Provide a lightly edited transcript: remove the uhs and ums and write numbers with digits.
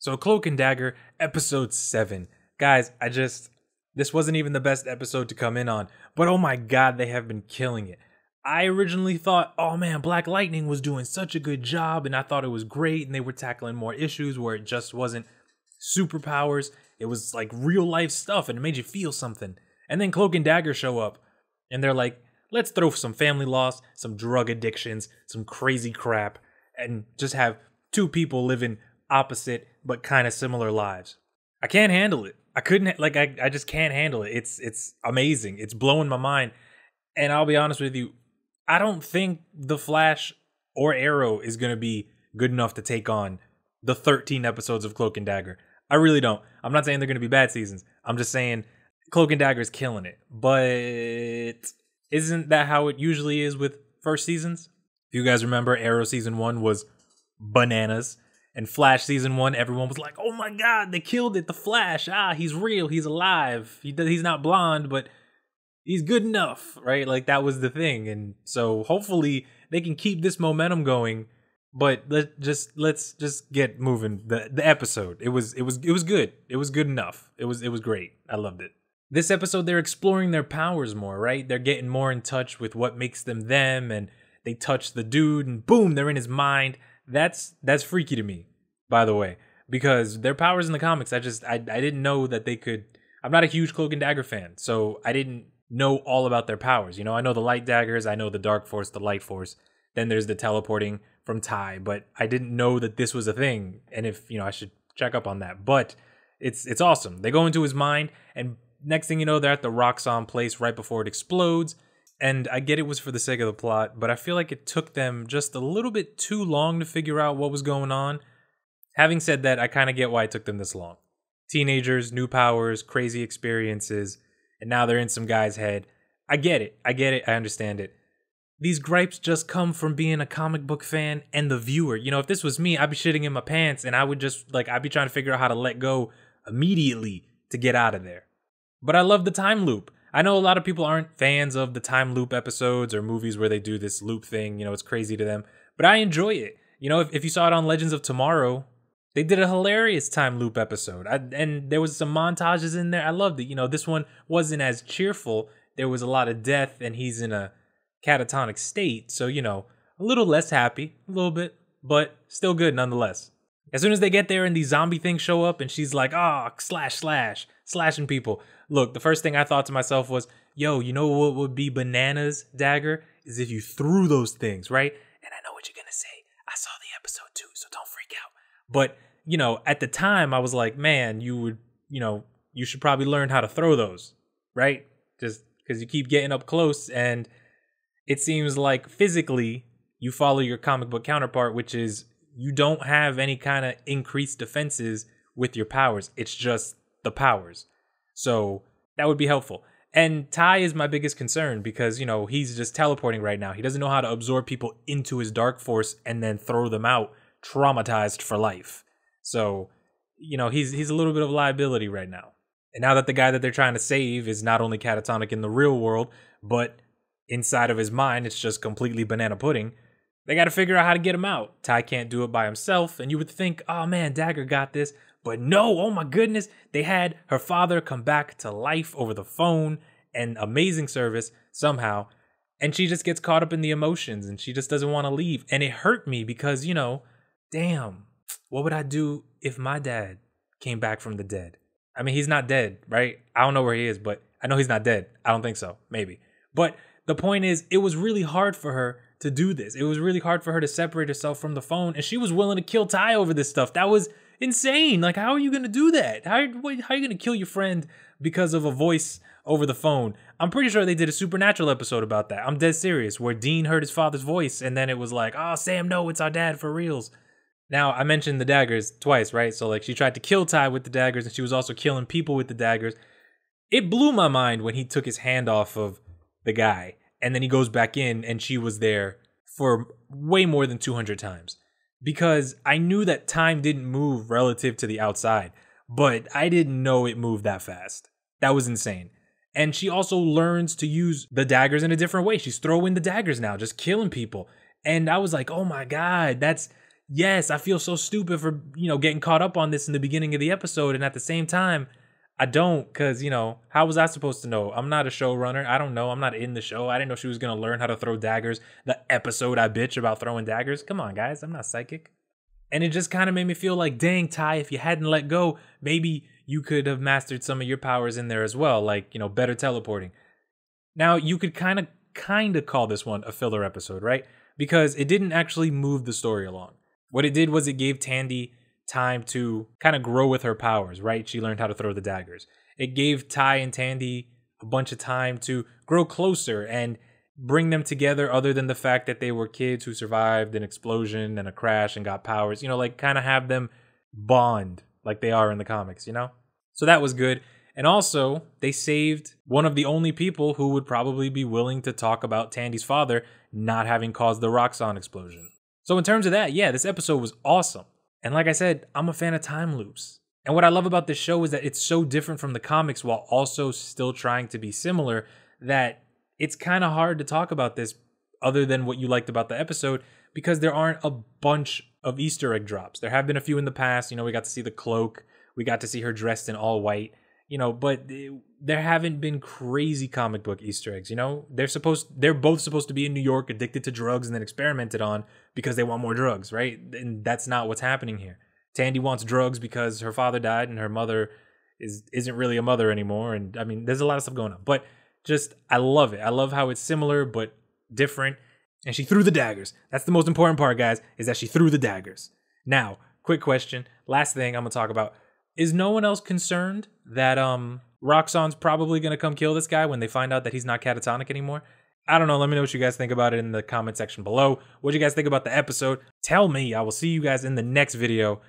So Cloak and Dagger, episode 7. Guys, this wasn't even the best episode to come in on, but oh my god, they have been killing it. I originally thought, oh man, Black Lightning was doing such a good job, and I thought it was great, and they were tackling more issues where it just wasn't superpowers. It was like real life stuff, and it made you feel something. And then Cloak and Dagger show up, and they're like, let's throw some family loss, some drug addictions, some crazy crap, and just have two people living opposite but kind of similar lives. I can't handle it. I couldn't, I just can't handle it. It's amazing. It's blowing my mind. And I'll be honest with you, I don't think The Flash or Arrow is going to be good enough to take on the 13 episodes of Cloak and Dagger. I really don't. I'm not saying they're going to be bad seasons. I'm just saying Cloak and Dagger is killing it. But isn't that how it usually is with first seasons? If you guys remember, Arrow season 1 was bananas. And Flash season 1, everyone was like, oh my god, they killed it. The Flash, he's real. He's alive. He's not blonde, but he's good enough, right? Like, that was the thing. And so hopefully they can keep this momentum going. But let's just get moving. The episode, it was good. It was good enough. It was great. I loved it. This episode, they're exploring their powers more, right? They're getting more in touch with what makes them them, and they touch the dude, and boom, they're in his mind. That's freaky to me, by the way, because their powers in the comics, I didn't know that they could. I'm not a huge Cloak and Dagger fan, so I didn't know all about their powers. You know, I know the light daggers, I know the dark force, the light force. Then there's the teleporting from Ty, but I didn't know that this was a thing. And if, I should check up on that. But it's awesome. They go into his mind, and next thing you know, they're at the Roxxon place right before it explodes. And I get it was for the sake of the plot, but I feel like it took them just a little bit too long to figure out what was going on. Having said that, I kind of get why it took them this long. Teenagers, new powers, crazy experiences, and now they're in some guy's head. I get it. I understand it. These gripes just come from being a comic book fan and the viewer. If this was me, I'd be shitting in my pants, and I would just, I'd be trying to figure out how to let go immediately to get out of there. But I love the time loop. I know a lot of people aren't fans of the time loop episodes or movies where they do this loop thing. It's crazy to them. But I enjoy it. If you saw it on Legends of Tomorrow, they did a hilarious time loop episode. And there was some montages in there. I loved it. This one wasn't as cheerful. There was a lot of death, and he's in a catatonic state. So, a little less happy, a little bit, but still good nonetheless. As soon as they get there and these zombie things show up and she's like, slashing people. Look, the first thing I thought to myself was, yo, you know what would be bananas, Dagger? Is if you threw those things, right? And I know what you're going to say. I saw the episode too, so don't freak out. But, at the time I was like, man, you should probably learn how to throw those, right? Just because you keep getting up close, and it seems like physically you follow your comic book counterpart, which is you don't have any kind of increased defenses with your powers. It's just the powers. So that would be helpful. And Ty is my biggest concern because, he's just teleporting right now. He doesn't know how to absorb people into his dark force and then throw them out traumatized for life. So, he's a little bit of a liability right now. And now that the guy that they're trying to save is not only catatonic in the real world, but inside of his mind, it's just completely banana pudding. They got to figure out how to get him out. Ty can't do it by himself. And you would think, oh man, Dagger got this. But no, oh my goodness. They had her father come back to life over the phone, and amazing service somehow. And she just gets caught up in the emotions, and she just doesn't want to leave. And it hurt me because, damn, what would I do if my dad came back from the dead? I mean, he's not dead, right? I don't know where he is, but I know he's not dead. I don't think so. Maybe. But the point is, it was really hard for her to do this. It was really hard for her to separate herself from the phone, and she was willing to kill Ty over this stuff. That was insane. Like, how are you going to do that? How are you going to kill your friend because of a voice over the phone? I'm pretty sure they did a Supernatural episode about that. I'm dead serious, where Dean heard his father's voice, and then it was like, oh, Sam, no, it's our dad for reals. Now, I mentioned the daggers twice, right? So, she tried to kill Ty with the daggers, and she was also killing people with the daggers. It blew my mind when he took his hand off of the guy, and then he goes back in, and she was there for way more than 200 times. Because I knew that time didn't move relative to the outside, but I didn't know it moved that fast. That was insane. And she also learns to use the daggers in a different way. She's throwing the daggers now, just killing people. And I was like, oh my God, that's, yes, I feel so stupid for, getting caught up on this in the beginning of the episode. And at the same time, I don't, because, how was I supposed to know? I'm not a showrunner. I don't know. I'm not in the show. I didn't know she was going to learn how to throw daggers. The episode I bitch about throwing daggers. Come on, guys. I'm not psychic. And it just kind of made me feel like, dang, Ty, if you hadn't let go, maybe you could have mastered some of your powers in there as well. Like, better teleporting. Now, you could kind of call this one a filler episode, right? Because it didn't actually move the story along. What it did was it gave Tandy time to kind of grow with her powers, right? She learned how to throw the daggers. It gave Ty and Tandy a bunch of time to grow closer and bring them together, other than the fact that they were kids who survived an explosion and a crash and got powers, like kind of have them bond like they are in the comics, So that was good. And also, they saved one of the only people who would probably be willing to talk about Tandy's father not having caused the Roxxon explosion. So in terms of that, yeah, this episode was awesome. And like I said, I'm a fan of time loops. And what I love about this show is that it's so different from the comics while also still trying to be similar that it's kind of hard to talk about this other than what you liked about the episode, because there aren't a bunch of Easter egg drops. There have been a few in the past. We got to see the cloak. We got to see her dressed in all white, but there haven't been crazy comic book Easter eggs. They're both supposed to be in New York, addicted to drugs and then experimented on because they want more drugs, right? And that's not what's happening here. Tandy wants drugs because her father died and her mother isn't really a mother anymore. And I mean, there's a lot of stuff going on, but I love it. I love how it's similar, but different. And she threw the daggers. That's the most important part, guys, is that she threw the daggers. Now, quick question. Last thing I'm going to talk about. Is no one else concerned that Roxxon's probably going to come kill this guy when they find out that he's not catatonic anymore? I don't know. Let me know what you guys think about it in the comment section below. What do you guys think about the episode? Tell me. I will see you guys in the next video.